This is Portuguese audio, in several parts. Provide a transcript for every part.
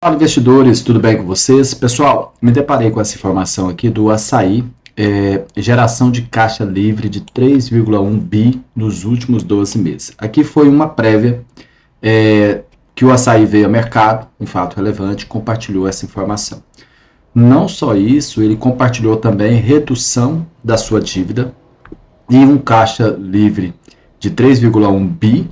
Fala, investidores, tudo bem com vocês? Pessoal, me deparei com essa informação aqui do Assaí, geração de caixa livre de 3,1 bi nos últimos 12 meses. Aqui foi uma prévia que o Assaí veio ao mercado, um fato relevante, compartilhou essa informação. Não só isso, ele compartilhou também redução da sua dívida e um caixa livre de 3,1 bi,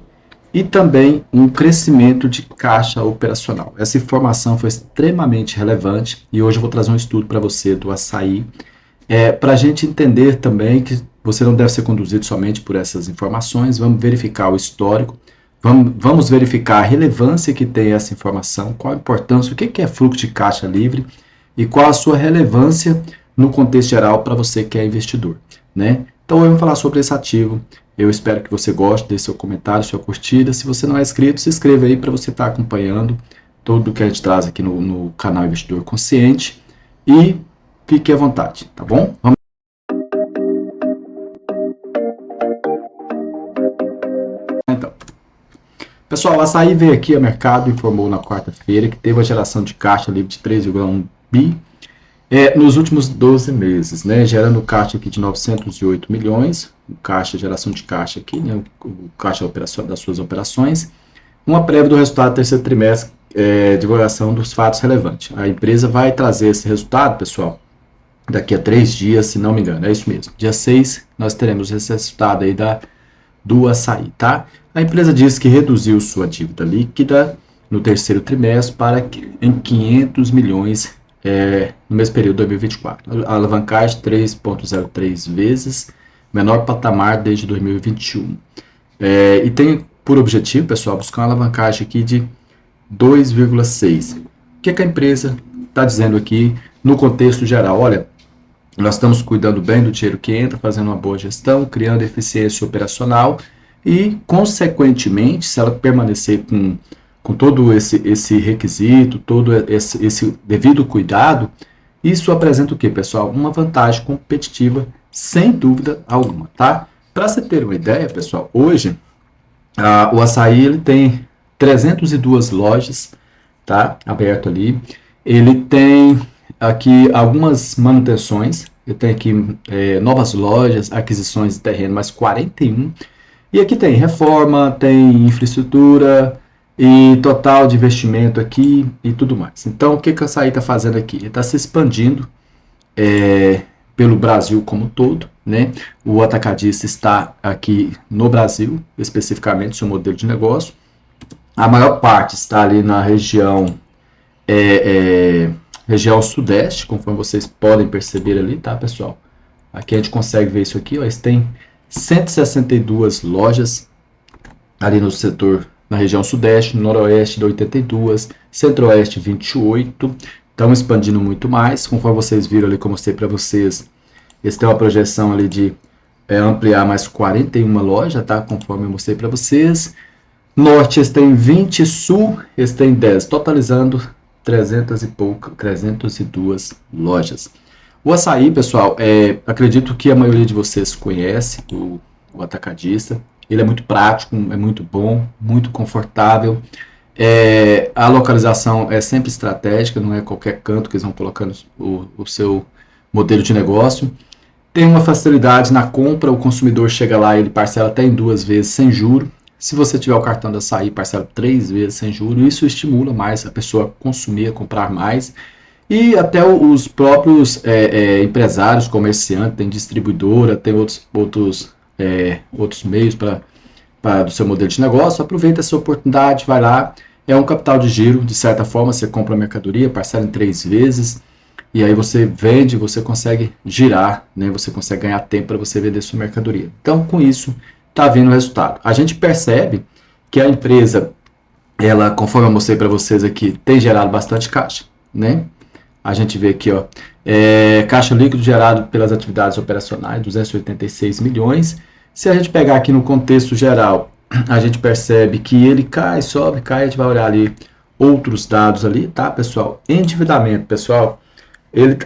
e também um crescimento de caixa operacional. Essa informação foi extremamente relevante e hoje eu vou trazer um estudo para você do Assaí, para a gente entender também que você não deve ser conduzido somente por essas informações. Vamos verificar o histórico, vamos verificar a relevância que tem essa informação, qual a importância, o que é fluxo de caixa livre e qual a sua relevância no contexto geral para você que é investidor, né? Então eu vou falar sobre esse ativo. Eu espero que você goste, dê seu comentário, sua curtida. Se você não é inscrito, se inscreva aí para você estar acompanhando tudo que a gente traz aqui no canal Investidor Consciente. E fique à vontade, tá bom? Vamos. Então, pessoal, a Assaí veio aqui ao mercado e informou na quarta-feira que teve a geração de caixa livre de 3,1 bi nos últimos 12 meses, né, gerando caixa aqui de 908 milhões, geração de caixa aqui, né, o caixa das suas operações, uma prévia do resultado do terceiro trimestre, divulgação dos fatos relevantes. A empresa vai trazer esse resultado, pessoal, daqui a 3 dias, se não me engano, é isso mesmo. Dia 6, nós teremos esse resultado aí do Assaí, tá? A empresa diz que reduziu sua dívida líquida no terceiro trimestre em 500 milhões no mesmo período de 2024. A alavancagem 3,03 vezes, menor patamar desde 2021. E tem por objetivo, pessoal, buscar uma alavancagem aqui de 2,6. O que a empresa está dizendo aqui no contexto geral? Olha, nós estamos cuidando bem do dinheiro que entra, fazendo uma boa gestão, criando eficiência operacional e, consequentemente, se ela permanecer com todo esse requisito, todo esse devido cuidado, isso apresenta o que, pessoal? Uma vantagem competitiva, sem dúvida alguma, tá? Para você ter uma ideia, pessoal, hoje o Assaí ele tem 302 lojas, tá? Aberto ali. Ele tem aqui algumas manutenções, ele tem aqui novas lojas, aquisições de terreno, mais 41. E aqui tem reforma, tem infraestrutura, e total de investimento aqui e tudo mais. Então, o que a Assaí está fazendo aqui? Ele está se expandindo pelo Brasil como um todo, né? O atacadista está aqui no Brasil, especificamente, seu modelo de negócio. A maior parte está ali na região sudeste, conforme vocês podem perceber ali, tá, pessoal? Aqui a gente consegue ver isso aqui, ó. Eles têm 162 lojas ali no setor, na região sudeste, noroeste de 82, centro-oeste 28, estão expandindo muito mais, conforme vocês viram ali, como eu mostrei para vocês, eles têm uma projeção ali de ampliar mais 41 lojas, tá, conforme eu mostrei para vocês. Norte eles têm 20, sul eles têm 10, totalizando 302 lojas. O Assaí, pessoal, acredito que a maioria de vocês conhece o atacadista. Ele é muito prático, é muito bom, muito confortável. A localização é sempre estratégica, não é qualquer canto que eles vão colocando o seu modelo de negócio. Tem uma facilidade na compra, o consumidor chega lá e ele parcela até em 2 vezes sem juro. Se você tiver o cartão da Assaí, parcela 3 vezes sem juro. Isso estimula mais a pessoa a consumir, a comprar mais. E até os próprios empresários, comerciantes, tem distribuidora, tem outros meios do seu modelo de negócio. Aproveita essa oportunidade, vai lá, é um capital de giro, de certa forma, você compra a mercadoria, parcela em 3 vezes, e aí você vende, você consegue girar, né? Você consegue ganhar tempo para você vender sua mercadoria. Então, com isso, está vindo o resultado. A gente percebe que a empresa, ela, conforme eu mostrei para vocês aqui, tem gerado bastante caixa, né? A gente vê aqui, ó, caixa líquido gerado pelas atividades operacionais, 286 milhões. Se a gente pegar aqui no contexto geral, a gente percebe que ele cai, sobe, cai. A gente vai olhar ali outros dados ali, tá, pessoal? Endividamento, pessoal,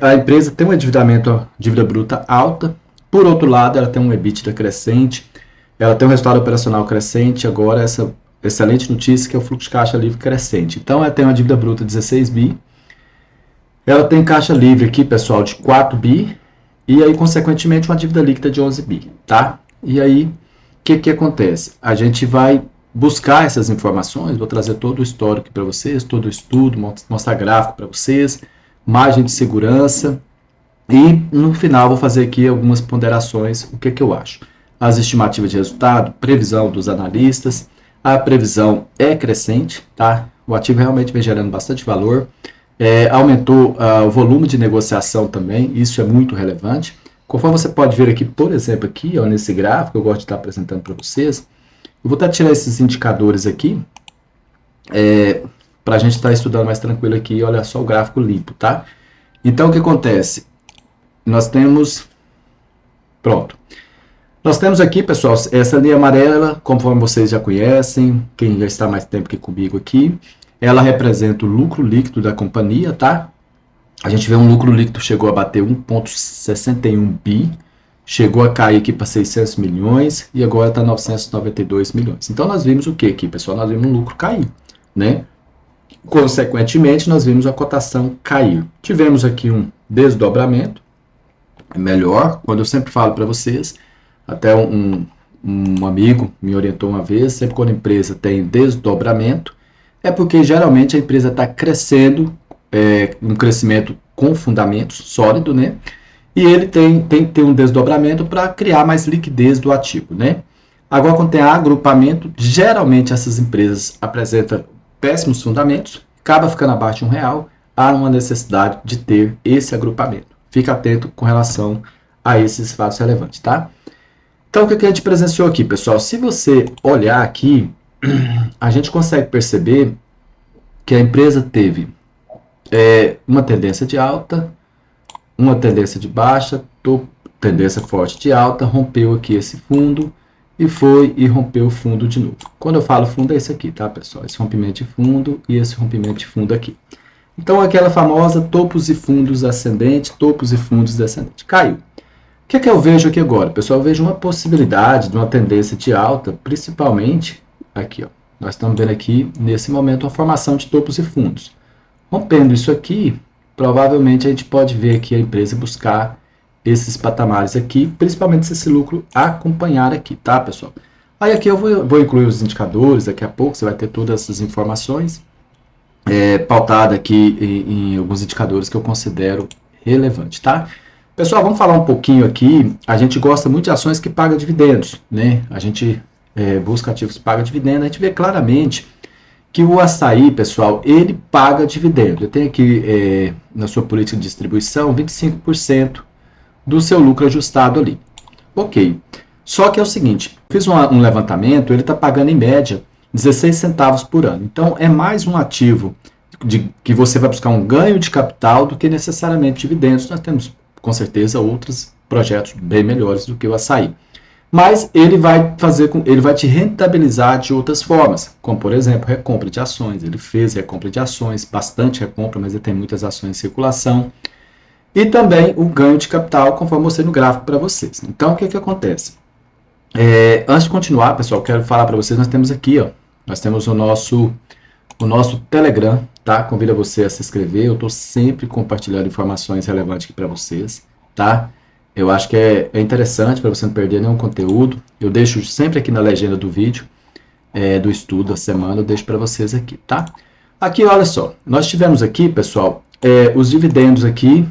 a empresa tem um endividamento, dívida bruta alta. Por outro lado, ela tem um EBITDA crescente, ela tem um resultado operacional crescente. Agora, essa excelente notícia, que é o fluxo de caixa livre crescente. Então, ela tem uma dívida bruta de 16 bi, ela tem caixa livre aqui, pessoal, de 4 bi, e aí, consequentemente, uma dívida líquida de 11 bi, tá? E aí, o que acontece? A gente vai buscar essas informações, vou trazer todo o histórico para vocês, todo o estudo, mostrar gráfico para vocês, margem de segurança, e no final vou fazer aqui algumas ponderações, o que eu acho. As estimativas de resultado, previsão dos analistas, a previsão é crescente, tá? O ativo realmente vem gerando bastante valor, aumentou o volume de negociação também, isso é muito relevante. Conforme você pode ver aqui, por exemplo, aqui, ó, nesse gráfico, eu gosto de estar apresentando para vocês, eu vou até tirar esses indicadores aqui, para a gente estar estudando mais tranquilo aqui, olha só o gráfico limpo, tá? Então, o que acontece? Nós temos, pronto, nós temos aqui, pessoal, essa linha amarela, conforme vocês já conhecem, quem já está mais tempo que comigo aqui, ela representa o lucro líquido da companhia, tá? A gente vê um lucro líquido chegou a bater 1,61 bi, chegou a cair aqui para 600 milhões e agora está 992 milhões. Então, nós vimos o que aqui, pessoal? Nós vimos o lucro cair, né? Consequentemente, nós vimos a cotação cair. Tivemos aqui um desdobramento, melhor, quando eu sempre falo para vocês, até um amigo me orientou uma vez, sempre quando a empresa tem desdobramento, é porque geralmente a empresa está crescendo, um crescimento com fundamento sólido, né? E ele tem que ter um desdobramento para criar mais liquidez do ativo, né? Agora, quando tem agrupamento, geralmente essas empresas apresentam péssimos fundamentos, acaba ficando abaixo de R$1, há uma necessidade de ter esse agrupamento. Fica atento com relação a esses fatos relevantes, tá? Então, o que a gente presenciou aqui, pessoal? Se você olhar aqui, a gente consegue perceber que a empresa teve uma tendência de alta, uma tendência de baixa, tendência forte de alta, rompeu aqui esse fundo e foi e rompeu o fundo de novo. Quando eu falo fundo é esse aqui, tá, pessoal? Esse rompimento de fundo e esse rompimento de fundo aqui. Então, aquela famosa topos e fundos ascendente, topos e fundos descendente. Caiu. O que eu vejo aqui agora? Pessoal, eu vejo uma possibilidade de uma tendência de alta, principalmente aqui, ó. Nós estamos vendo aqui, nesse momento, a formação de topos e fundos. Rompendo isso aqui, provavelmente a gente pode ver aqui a empresa buscar esses patamares aqui, principalmente se esse lucro acompanhar aqui, tá, pessoal? Aí aqui eu vou incluir os indicadores, daqui a pouco você vai ter todas essas informações, pautada aqui em alguns indicadores que eu considero relevante, tá? Pessoal, vamos falar um pouquinho aqui, a gente gosta muito de ações que pagam dividendos, né? A gente busca ativos que pagam dividendos, a gente vê claramente que o açaí, pessoal, ele paga dividendo. Eu tenho aqui na sua política de distribuição 25% do seu lucro ajustado ali. Ok. Só que é o seguinte, fiz um levantamento, ele está pagando em média 16 centavos por ano. Então, é mais um ativo que você vai buscar um ganho de capital do que necessariamente dividendos. Nós temos, com certeza, outros projetos bem melhores do que o açaí. Mas ele vai te rentabilizar de outras formas, como por exemplo, recompra de ações. Ele fez recompra de ações, bastante recompra, mas ele tem muitas ações em circulação. E também o ganho de capital, conforme eu mostrei no gráfico para vocês. Então, o que acontece? Antes de continuar, pessoal, quero falar para vocês, nós temos aqui, ó, nós temos o nosso Telegram, tá? Convido você a se inscrever, eu estou sempre compartilhando informações relevantes aqui para vocês, tá? Eu acho que é interessante para você não perder nenhum conteúdo. Eu deixo sempre aqui na legenda do vídeo, do estudo da semana, eu deixo para vocês aqui, tá? Aqui, olha só, nós tivemos aqui, pessoal, os dividendos aqui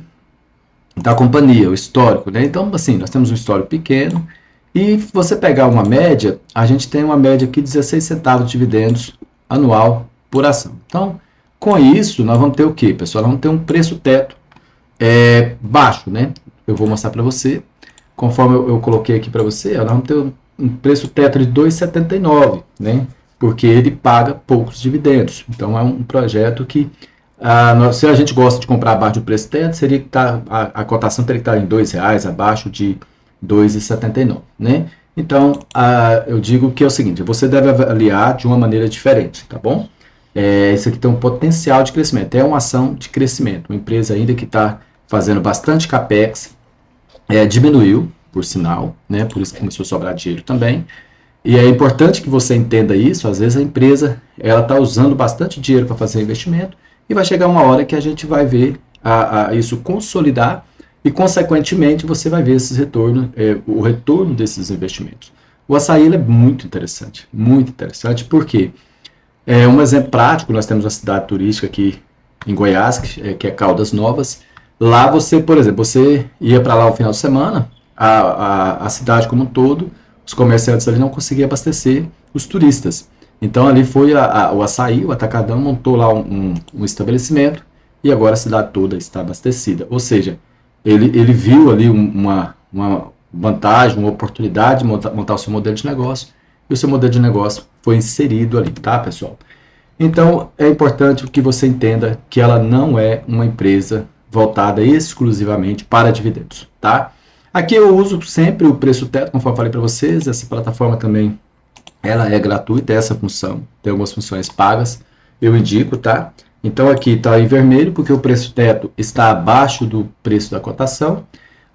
da companhia, o histórico, né? Então, assim, nós temos um histórico pequeno e você pegar uma média, a gente tem uma média aqui de 16 centavos de dividendos anual por ação. Então, com isso, nós vamos ter o quê, pessoal? Nós vamos ter um preço teto baixo, né? Eu vou mostrar para você, conforme eu coloquei aqui para você, nós vamos ter um preço teto de 2,79, né? Porque ele paga poucos dividendos. Então, é um projeto que, se a gente gosta de comprar abaixo do preço teto, seria que a cotação teria que estar em R$2, abaixo de 2,79, né? Então, eu digo que é o seguinte, você deve avaliar de uma maneira diferente, tá bom? Isso aqui tem um potencial de crescimento, é uma ação de crescimento, uma empresa ainda que está fazendo bastante capex, diminuiu, por sinal, né? Por isso que começou a sobrar dinheiro também, E é importante que você entenda isso. Às vezes a empresa ela está usando bastante dinheiro para fazer investimento e vai chegar uma hora que a gente vai ver isso consolidar e, consequentemente, você vai ver esses retornos, o retorno desses investimentos. O açaí ele é muito interessante, porque um exemplo prático, nós temos uma cidade turística aqui em Goiás, que é Caldas Novas. Lá você, por exemplo, você ia para lá no final de semana, a cidade como um todo, os comerciantes ali não conseguiam abastecer os turistas. Então ali foi o açaí, o Atacadão montou lá um estabelecimento e agora a cidade toda está abastecida. Ou seja, ele viu ali uma vantagem, uma oportunidade de montar o seu modelo de negócio e o seu modelo de negócio foi inserido ali, tá, pessoal? Então é importante que você entenda que ela não é uma empresa voltada exclusivamente para dividendos, tá? Aqui eu uso sempre o preço teto, conforme eu falei para vocês. Essa plataforma também ela é gratuita, essa função, tem algumas funções pagas, eu indico, tá? Então aqui está em vermelho porque o preço teto está abaixo do preço da cotação.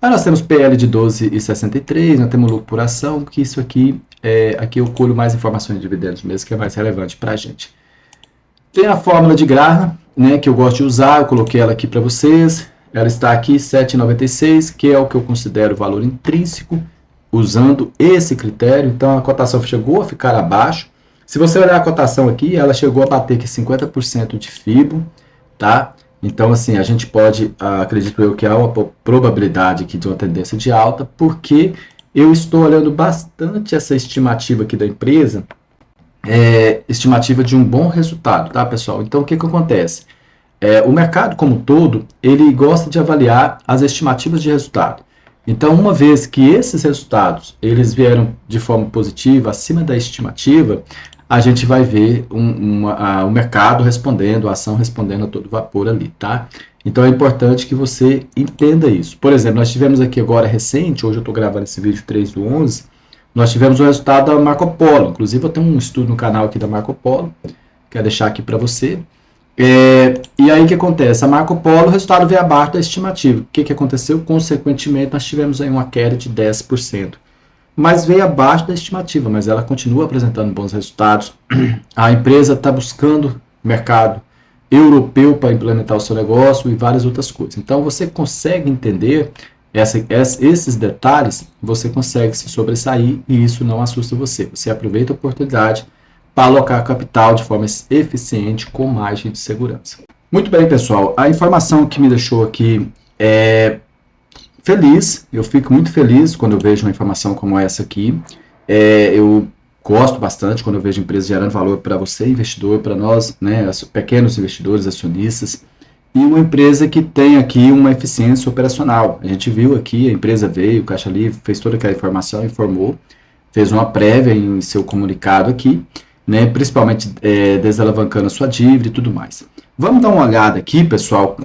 Aí nós temos PL de 12,63, nós temos lucro por ação, que isso aqui, aqui eu colho mais informações de dividendos mesmo, que é mais relevante para a gente. Tem a fórmula de Graham, né, que eu gosto de usar, eu coloquei ela aqui para vocês. Ela está aqui, 7,96, que é o que eu considero valor intrínseco, usando esse critério. Então a cotação chegou a ficar abaixo. Se você olhar a cotação aqui, ela chegou a bater aqui 50% de FIBO, tá? Então assim, a gente pode, acredito eu que há uma probabilidade aqui de uma tendência de alta, porque eu estou olhando bastante essa estimativa aqui da empresa, estimativa de um bom resultado, tá, pessoal? Então o que acontece? O mercado como um todo, ele gosta de avaliar as estimativas de resultado. Então, uma vez que esses resultados eles vieram de forma positiva, acima da estimativa, a gente vai ver o mercado respondendo, a ação respondendo a todo vapor ali, tá? Então, é importante que você entenda isso. Por exemplo, nós tivemos aqui agora recente, hoje eu estou gravando esse vídeo 3/11, nós tivemos o resultado da Marco Polo. Inclusive, eu tenho um estudo no canal aqui da Marco Polo, quero deixar aqui para você. E aí o que acontece? A Marco Polo, o resultado veio abaixo da estimativa. O que aconteceu? Consequentemente, nós tivemos aí uma queda de 10%. Mas veio abaixo da estimativa, mas ela continua apresentando bons resultados. A empresa está buscando mercado europeu para implementar o seu negócio e várias outras coisas. Então, você consegue entender esses detalhes, você consegue se sobressair e isso não assusta você. Você aproveita a oportunidade para alocar capital de forma eficiente com margem de segurança. Muito bem, pessoal. A informação que me deixou aqui feliz, eu fico muito feliz quando eu vejo uma informação como essa aqui. Eu gosto bastante quando eu vejo empresas gerando valor para você, investidor, para nós, né, pequenos investidores, acionistas, e uma empresa que tem aqui uma eficiência operacional. A gente viu aqui, a empresa veio, o Caixa Livre fez toda aquela informação, informou, fez uma prévia em seu comunicado aqui, né, principalmente desalavancando a sua dívida e tudo mais. Vamos dar uma olhada aqui, pessoal,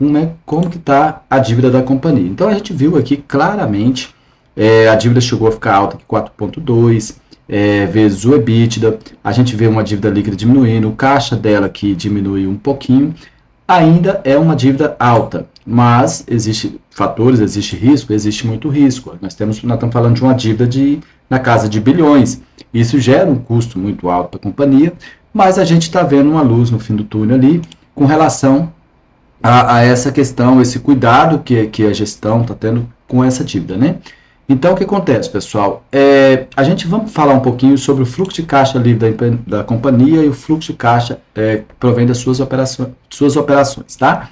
como que está a dívida da companhia. Então, a gente viu aqui claramente, a dívida chegou a ficar alta aqui, 4,2 vezes o EBITDA. A gente vê uma dívida líquida diminuindo, o caixa dela aqui diminuiu um pouquinho. Ainda é uma dívida alta, mas existe fatores, existe risco, existe muito risco. Nós estamos falando de uma dívida na casa de bilhões. Isso gera um custo muito alto para a companhia, mas a gente está vendo uma luz no fim do túnel ali com relação a essa questão, esse cuidado que a gestão está tendo com essa dívida, né? Então, o que acontece, pessoal? Vamos falar um pouquinho sobre o fluxo de caixa livre da companhia e o fluxo de caixa que provém das suas operações, tá?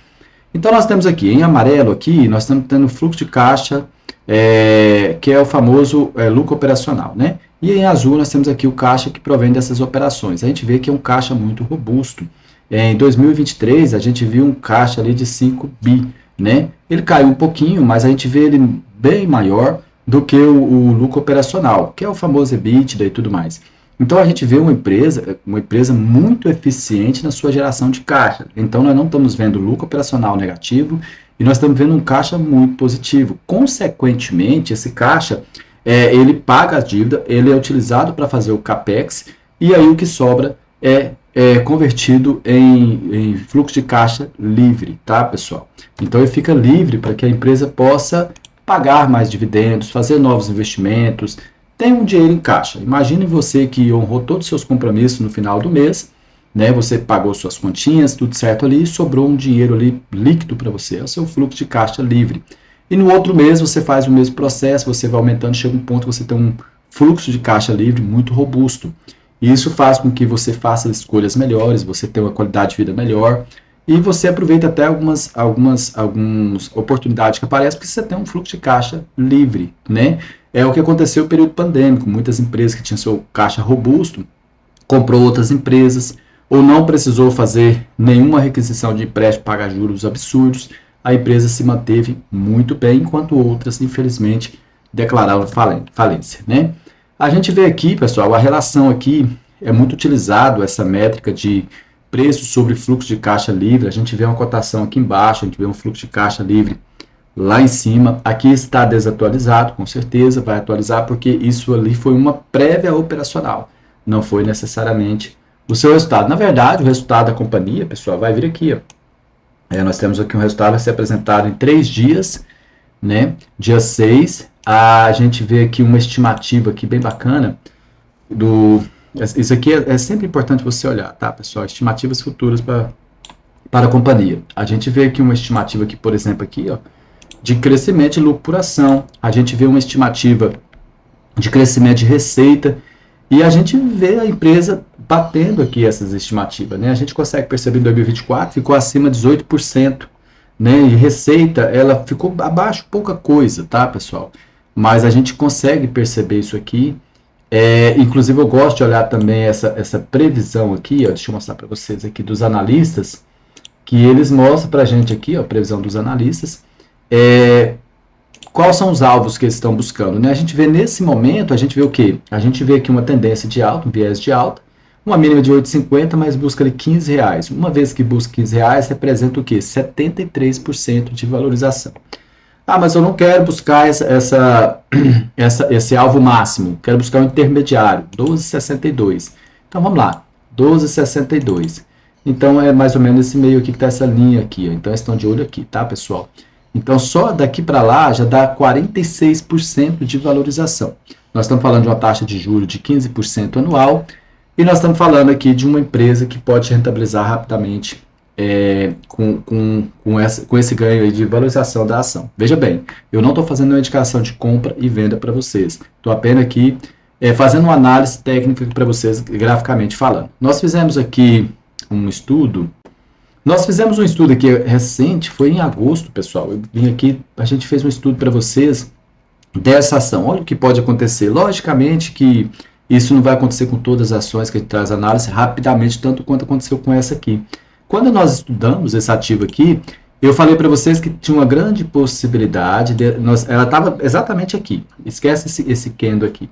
Então, nós temos aqui, em amarelo aqui, nós estamos tendo o fluxo de caixa, que é o famoso lucro operacional, né? E em azul, nós temos aqui o caixa que provém dessas operações. A gente vê que é um caixa muito robusto. Em 2023, a gente viu um caixa ali de 5 bi, né? Ele caiu um pouquinho, mas a gente vê ele bem maior do que o lucro operacional, que é o famoso EBITDA e tudo mais. Então, a gente vê uma empresa muito eficiente na sua geração de caixa. Então, nós não estamos vendo lucro operacional negativo e nós estamos vendo um caixa muito positivo. Consequentemente, esse caixa, ele paga a dívida, ele é utilizado para fazer o CAPEX e aí o que sobra é convertido em fluxo de caixa livre, tá, pessoal? Então, ele fica livre para que a empresa possa pagar mais dividendos, fazer novos investimentos, tem um dinheiro em caixa. Imagine você que honrou todos os seus compromissos no final do mês, né? Você pagou suas continhas, tudo certo ali, e sobrou um dinheiro ali líquido para você, é o seu fluxo de caixa livre. E no outro mês você faz o mesmo processo, você vai aumentando, chega um ponto que você tem um fluxo de caixa livre muito robusto. E isso faz com que você faça escolhas melhores, você tenha uma qualidade de vida melhor, e você aproveita até algumas oportunidades que aparecem, porque você tem um fluxo de caixa livre, né? É o que aconteceu no período pandêmico. Muitas empresas que tinham seu caixa robusto, comprou outras empresas, ou não precisou fazer nenhuma requisição de empréstimo, pagar juros absurdos, a empresa se manteve muito bem, enquanto outras, infelizmente, declararam falência, né? A gente vê aqui, pessoal, a relação aqui é muito utilizado, essa métrica de preço sobre fluxo de caixa livre. A gente vê uma cotação aqui embaixo, a gente vê um fluxo de caixa livre lá em cima. Aqui está desatualizado, com certeza, vai atualizar, porque isso ali foi uma prévia operacional, não foi necessariamente o seu resultado. Na verdade, o resultado da companhia, pessoal, vai vir aqui, ó. Nós temos aqui um resultado que vai ser apresentado em 3 dias, né? Dia 6, a gente vê aqui uma estimativa aqui bem bacana isso aqui é sempre importante você olhar, tá, pessoal? Estimativas futuras para a companhia. A gente vê aqui uma estimativa aqui, por exemplo, aqui, ó, de crescimento e lucro por ação. A gente vê uma estimativa de crescimento de receita e a gente vê a empresa batendo aqui essas estimativas, né? A gente consegue perceber em 2024 ficou acima de 18%, né? E receita, ela ficou abaixo pouca coisa, tá, pessoal? Mas a gente consegue perceber isso aqui. Inclusive eu gosto de olhar também essa previsão aqui, ó, deixa eu mostrar para vocês aqui dos analistas, que eles mostram para a gente aqui, ó, a previsão dos analistas, quais são os alvos que eles estão buscando, né? A gente vê nesse momento, a gente vê o quê? A gente vê aqui uma tendência de alta, um viés de alta, uma mínima de 8,50, mas busca ali R$15. Uma vez que busca R$15, representa o quê? 73% de valorização. Ah, mas eu não quero buscar esse alvo máximo, quero buscar um intermediário, 12,62. Então vamos lá, 12,62. Então é mais ou menos esse meio aqui que está essa linha aqui, ó. Então estão de olho aqui, tá, pessoal? Então só daqui para lá já dá 46% de valorização. Nós estamos falando de uma taxa de juros de 15% anual e nós estamos falando aqui de uma empresa que pode rentabilizar rapidamente com esse ganho aí de valorização da ação. Veja bem, eu não estou fazendo uma indicação de compra e venda para vocês. Estou apenas aqui fazendo uma análise técnica para vocês, graficamente falando. Nós fizemos aqui um estudo. Nós fizemos um estudo aqui recente, foi em agosto, pessoal. Eu vim aqui, a gente fez um estudo para vocês dessa ação. Olha o que pode acontecer. Logicamente que isso não vai acontecer com todas as ações que a gente traz análise rapidamente, tanto quanto aconteceu com essa aqui. Quando nós estudamos esse ativo aqui, eu falei para vocês que tinha uma grande possibilidade, ela estava exatamente aqui, esquece esse candle aqui.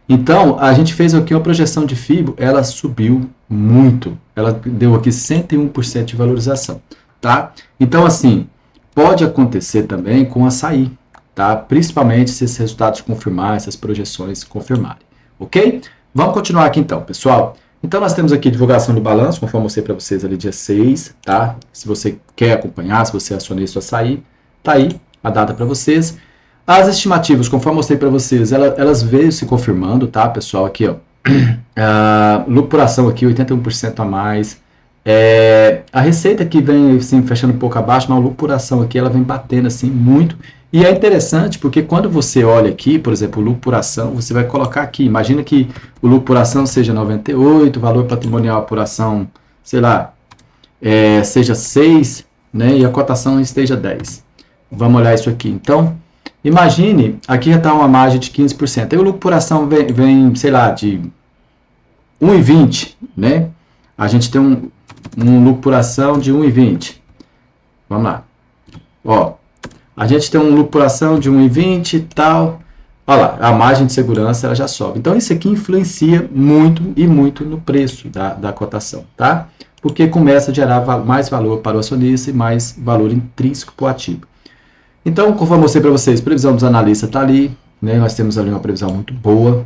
Então, a gente fez aqui uma projeção de FIBO, ela subiu muito, ela deu aqui 101% de valorização, tá? Então, assim, pode acontecer também com açaí, tá? Principalmente se esses resultados confirmarem, essas projeções confirmarem, ok? Vamos continuar aqui então, pessoal. Então, nós temos aqui divulgação do balanço, conforme eu mostrei para vocês ali dia 6, tá? Se você quer acompanhar, se você é acionista açaí, tá aí a data para vocês. As estimativas, conforme eu mostrei para vocês, elas veio se confirmando, tá, pessoal? Aqui, ó, lucro por ação aqui, 81% a mais. A receita aqui vem, assim, fechando um pouco abaixo, mas o lucro por ação aqui, ela vem batendo, assim, muito. E é interessante porque quando você olha aqui, por exemplo, o lucro por ação, você vai colocar aqui, imagina que o lucro por ação seja 98, o valor patrimonial por ação, sei lá, seja 6, né, e a cotação esteja 10. Vamos olhar isso aqui. Então, imagine, aqui já está uma margem de 15%. Aí o lucro por ação vem, sei lá, de 1,20, né? A gente tem um lucro por ação de 1,20. Vamos lá. Ó. A gente tem um lucro por ação de 1,20 e tal. Olha lá, a margem de segurança ela já sobe. Então, isso aqui influencia muito e muito no preço da cotação, tá? Porque começa a gerar mais valor para o acionista e mais valor intrínseco para o ativo. Então, conforme eu mostrei para vocês, previsão dos analistas está ali, né? Nós temos ali uma previsão muito boa.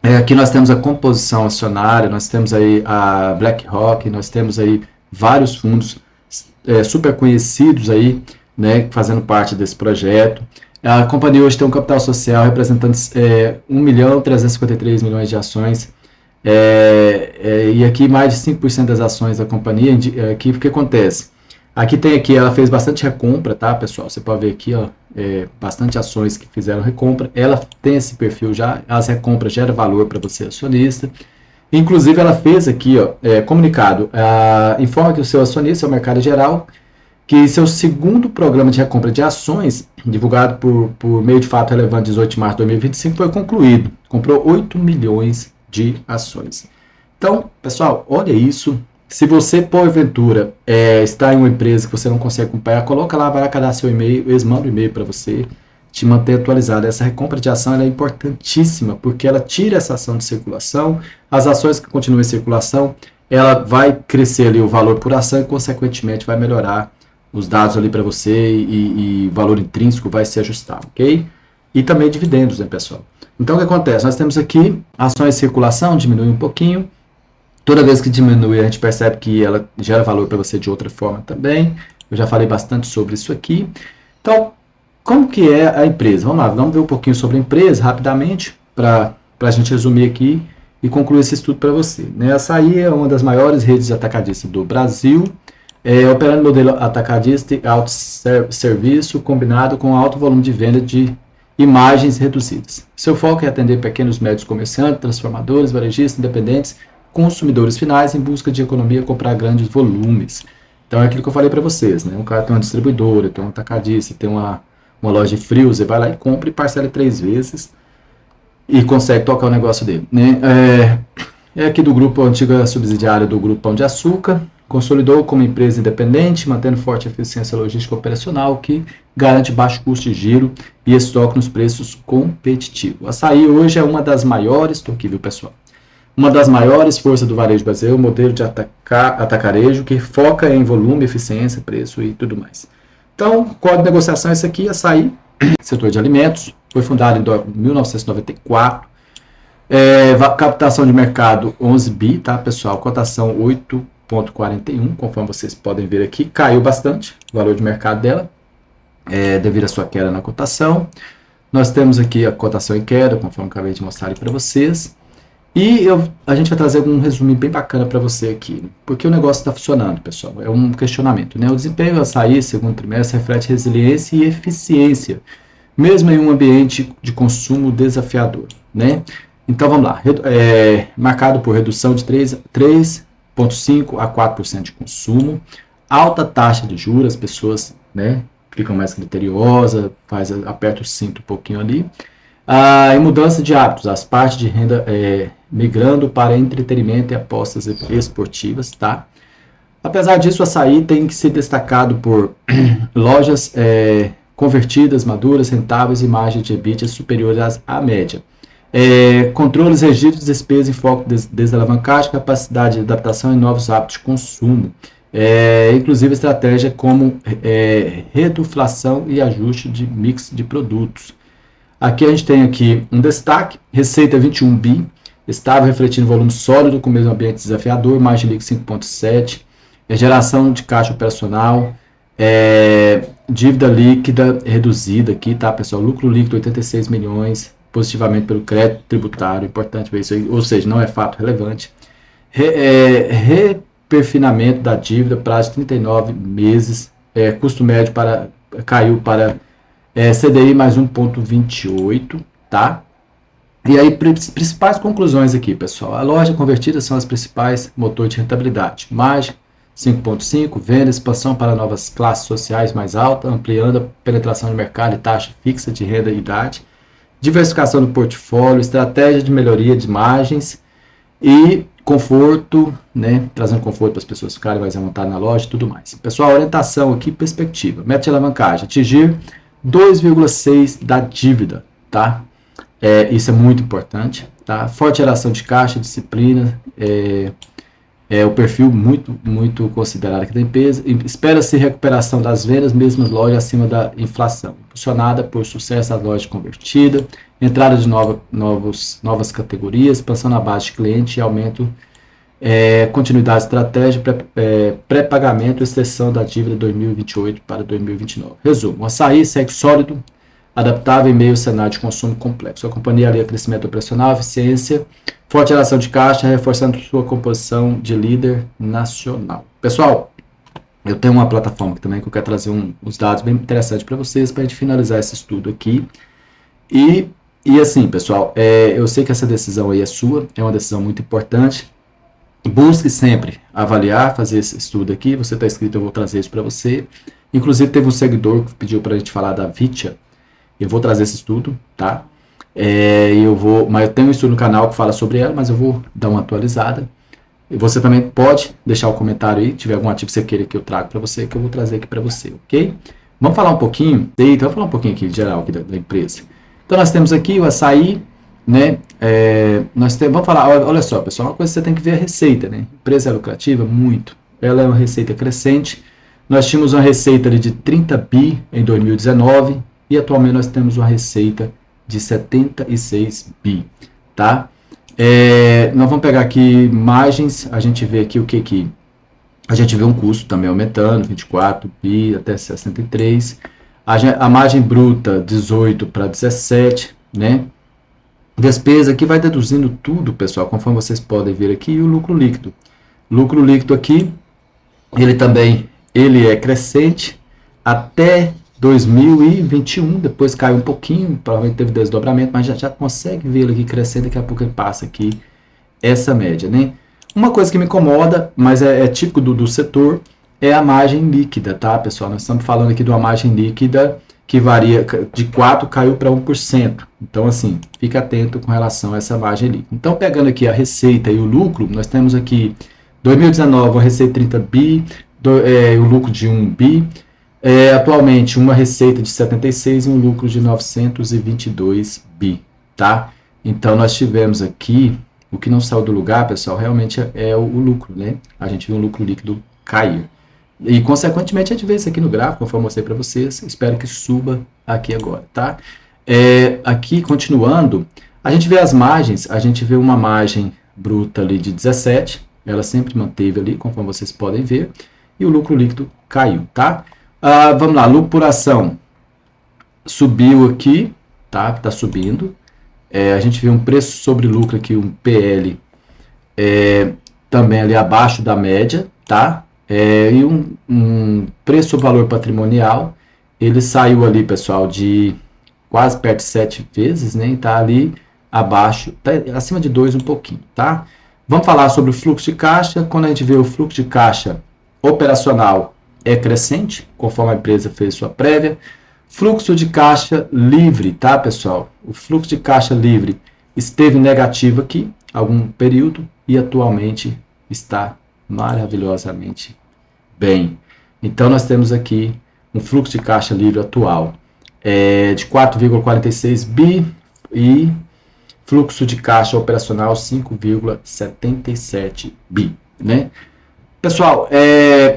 Aqui nós temos a composição acionária, nós temos aí a BlackRock, nós temos aí vários fundos super conhecidos aí, né, fazendo parte desse projeto. A companhia hoje tem um capital social representando 1.353 milhões de ações. E aqui mais de 5% das ações da companhia. Aqui o que acontece? Aqui ela fez bastante recompra, tá, pessoal? Você pode ver aqui, ó, bastante ações que fizeram recompra. Ela tem esse perfil já, as recompras geram valor para você, acionista. Inclusive, ela fez aqui, ó, comunicado, informa que o seu acionista, o mercado geral, que seu segundo programa de recompra de ações, divulgado por meio de fato relevante 18 de março de 2025, foi concluído. Comprou 8 milhões de ações. Então, pessoal, olha isso. Se você, porventura, está em uma empresa que você não consegue acompanhar, coloca lá, vai cadastrar seu e-mail, eles mandam o e-mail para você, te manter atualizado. Essa recompra de ação ela é importantíssima, porque ela tira essa ação de circulação, as ações que continuam em circulação, ela vai crescer ali o valor por ação e, consequentemente, vai melhorar os dados ali para você e o valor intrínseco vai se ajustar, ok? E também dividendos, né, pessoal? Então, o que acontece? Nós temos aqui ações em circulação, diminui um pouquinho. Toda vez que diminui, a gente percebe que ela gera valor para você de outra forma também. Eu já falei bastante sobre isso aqui. Então, como que é a empresa? Vamos lá, vamos ver um pouquinho sobre a empresa rapidamente, para a gente resumir aqui e concluir esse estudo para você. A Assaí é uma das maiores redes de atacadista do Brasil, operando modelo atacadista e autosserviço combinado com alto volume de venda de imagens reduzidas. Seu foco é atender pequenos e médios comerciantes, transformadores, varejistas, independentes, consumidores finais em busca de economia comprar grandes volumes. Então é aquilo que eu falei para vocês, né? Um cara tem uma distribuidora, tem um atacadista, tem uma loja de frios, você vai lá e compra e parcela 3 vezes e consegue tocar o negócio dele, né? É aqui do grupo, antiga subsidiária do Grupo Pão de Açúcar, consolidou como empresa independente, mantendo forte eficiência logística operacional, que garante baixo custo de giro e estoque nos preços competitivos. A Assaí hoje é uma das maiores, estou aqui, viu, pessoal? Uma das maiores forças do varejo brasileiro, modelo de atacarejo que foca em volume, eficiência, preço e tudo mais. Então, código de negociação é esse aqui, Assaí, setor de alimentos, foi fundado em 1994, captação de mercado 11 bi, tá, pessoal? Cotação 8,41, conforme vocês podem ver aqui, caiu bastante o valor de mercado dela, devido à sua queda na cotação. Nós temos aqui a cotação em queda, conforme eu acabei de mostrar aí para vocês. E a gente vai trazer um resumo bem bacana para você aqui, porque o negócio está funcionando, pessoal, é um questionamento, né? O desempenho da Assaí, segundo trimestre, reflete resiliência e eficiência, mesmo em um ambiente de consumo desafiador, né? Então vamos lá, marcado por redução de 3,5% a 4% de consumo, alta taxa de juros, as pessoas, né, ficam mais criteriosas, aperta o cinto um pouquinho ali. E mudança de hábitos, as partes de renda migrando para entretenimento e apostas esportivas, tá? Apesar disso, a Assaí tem que ser destacado por lojas convertidas, maduras, rentáveis e margens de EBITDA superiores à média. Controles regidos de despesa e foco desalavancagem, capacidade de adaptação e novos hábitos de consumo. Inclusive estratégia como reduflação e ajuste de mix de produtos. Aqui a gente tem aqui um destaque, receita 21 bi, estável, refletindo volume sólido com o mesmo ambiente desafiador, margem líquida 5,7, geração de caixa operacional, dívida líquida reduzida aqui, tá, pessoal? Lucro líquido 86 milhões, positivamente pelo crédito tributário, importante ver isso aí, ou seja, não é fato relevante. Reperfinamento da dívida, prazo de 39 meses, custo médio caiu para CDI mais 1,28, tá? E aí, principais conclusões aqui, pessoal. A loja convertida são as principais motores de rentabilidade. Margem 5,5, venda, expansão para novas classes sociais mais alta, ampliando a penetração de mercado e taxa fixa de renda e idade. Diversificação do portfólio, estratégia de melhoria de margens e conforto, né? Trazendo conforto para as pessoas ficarem mais à vontade na loja e tudo mais. Pessoal, orientação aqui, perspectiva. Meta de alavancagem, atingir 2,6 da dívida, tá? Isso é muito importante, tá? Forte geração de caixa, disciplina, o perfil muito considerado aqui da empresa. Espera-se recuperação das vendas, mesmo as lojas acima da inflação, impulsionada por sucesso das lojas convertidas, entrada de novas categorias, expansão na base de cliente e aumento, continuidade de estratégia, pré-pagamento, extensão da dívida 2028 para 2029. Resumo, o Assaí segue sólido, adaptável em meio ao cenário de consumo complexo. A companhia alia crescimento operacional, eficiência, forte geração de caixa, reforçando sua composição de líder nacional. Pessoal, eu tenho uma plataforma também que eu quero trazer uns dados bem interessantes para vocês, para a gente finalizar esse estudo aqui. E assim, pessoal, eu sei que essa decisão aí é sua, é uma decisão muito importante. Busque sempre avaliar, fazer esse estudo aqui. Você está inscrito, eu vou trazer isso para você. Inclusive, teve um seguidor que pediu para a gente falar da Vitia. Eu vou trazer esse estudo, tá? Mas eu tenho um estudo no canal que fala sobre ela, mas eu vou dar uma atualizada. E você também pode deixar um comentário aí, se tiver algum ativo que você queira que eu traga para você, que eu vou trazer aqui para você, ok? Vamos falar um pouquinho, vamos falar um pouquinho aqui, geral, aqui da empresa. Então, nós temos aqui o açaí, né? Vamos falar, olha só, pessoal, uma coisa que você tem que ver é a receita, né? A empresa é lucrativa? Muito. Ela é uma receita crescente. Nós tínhamos uma receita ali de 30 bi em 2019 e atualmente nós temos uma receita de 76 bi, tá? Nós vamos pegar aqui margens, a gente vê aqui o que a gente vê um custo também aumentando, 24 bi até 63, a margem bruta 18 para 17, né? Despesa aqui vai deduzindo tudo, pessoal, conforme vocês podem ver aqui, e o lucro líquido. Lucro líquido aqui, ele é crescente até 2021, depois caiu um pouquinho, provavelmente teve desdobramento, mas já consegue ver ele aqui crescendo, daqui a pouco ele passa aqui essa média, né? Uma coisa que me incomoda, mas é típico do setor, é a margem líquida, tá, pessoal? Nós estamos falando aqui de uma margem líquida que varia de 4%, caiu para 1%. Então, assim, fica atento com relação a essa margem líquida. Então, pegando aqui a receita e o lucro, nós temos aqui 2019, uma receita de 30 bi, o lucro de 1 bi, atualmente uma receita de 76 e um lucro de 922 bi, tá? Então, nós tivemos aqui, o que não saiu do lugar, pessoal, realmente é o lucro, né? A gente viu um lucro líquido cair. E, consequentemente, a gente vê isso aqui no gráfico, conforme eu mostrei para vocês. Espero que suba aqui agora, tá? Aqui, continuando, a gente vê as margens, a gente vê uma margem bruta ali de 17, ela sempre manteve ali, conforme vocês podem ver, e o lucro líquido caiu, tá? Vamos lá, lucro por ação subiu aqui, tá? Tá subindo. A gente vê um preço sobre lucro aqui, um PL, também ali abaixo da média, tá? E um preço sobre valor patrimonial, ele saiu ali, pessoal, de quase perto de 7 vezes, né? E tá ali abaixo, tá acima de 2 um pouquinho, tá? Vamos falar sobre o fluxo de caixa. Quando a gente vê o fluxo de caixa operacional é crescente, conforme a empresa fez sua prévia. Fluxo de caixa livre, tá, pessoal? O fluxo de caixa livre esteve negativo aqui algum período e atualmente está maravilhosamente bem. Então, nós temos aqui um fluxo de caixa livre atual de 4,46 bi e fluxo de caixa operacional 5,77 bi, né? Pessoal,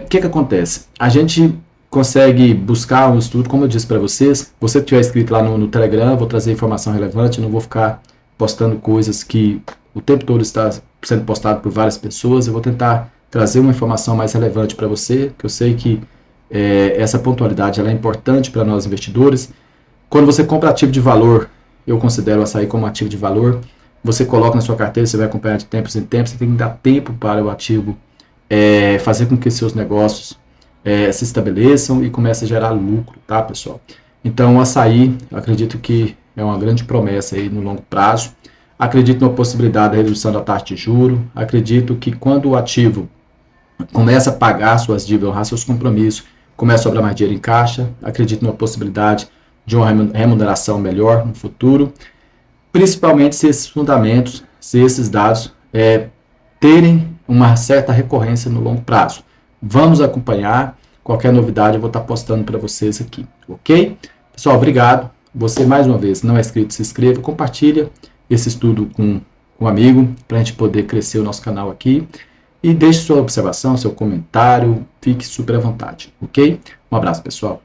o que acontece? A gente consegue buscar um estudo, como eu disse para vocês. Você que estiver inscrito lá no Telegram, eu vou trazer informação relevante, não vou ficar postando coisas que o tempo todo está sendo postado por várias pessoas. Eu vou tentar trazer uma informação mais relevante para você, que eu sei que essa pontualidade ela é importante para nós investidores. Quando você compra ativo de valor, eu considero o açaí como ativo de valor, você coloca na sua carteira, você vai acompanhar de tempos em tempos, você tem que dar tempo para o ativo fazer com que seus negócios se estabeleçam e comece a gerar lucro, tá, pessoal? Então, o açaí, eu acredito que é uma grande promessa aí no longo prazo. Acredito na possibilidade da redução da taxa de juros. Acredito que quando o ativo começa a pagar suas dívidas, honrar seus compromissos, começa a sobrar mais dinheiro em caixa. Acredito na possibilidade de uma remuneração melhor no futuro, principalmente se esses fundamentos, se esses dados terem uma certa recorrência no longo prazo. Vamos acompanhar, qualquer novidade eu vou estar postando para vocês aqui, ok? Pessoal, obrigado. Você, mais uma vez, não é inscrito, se inscreva, compartilha esse estudo com um amigo, para a gente poder crescer o nosso canal aqui. E deixe sua observação, seu comentário, fique super à vontade, ok? Um abraço, pessoal.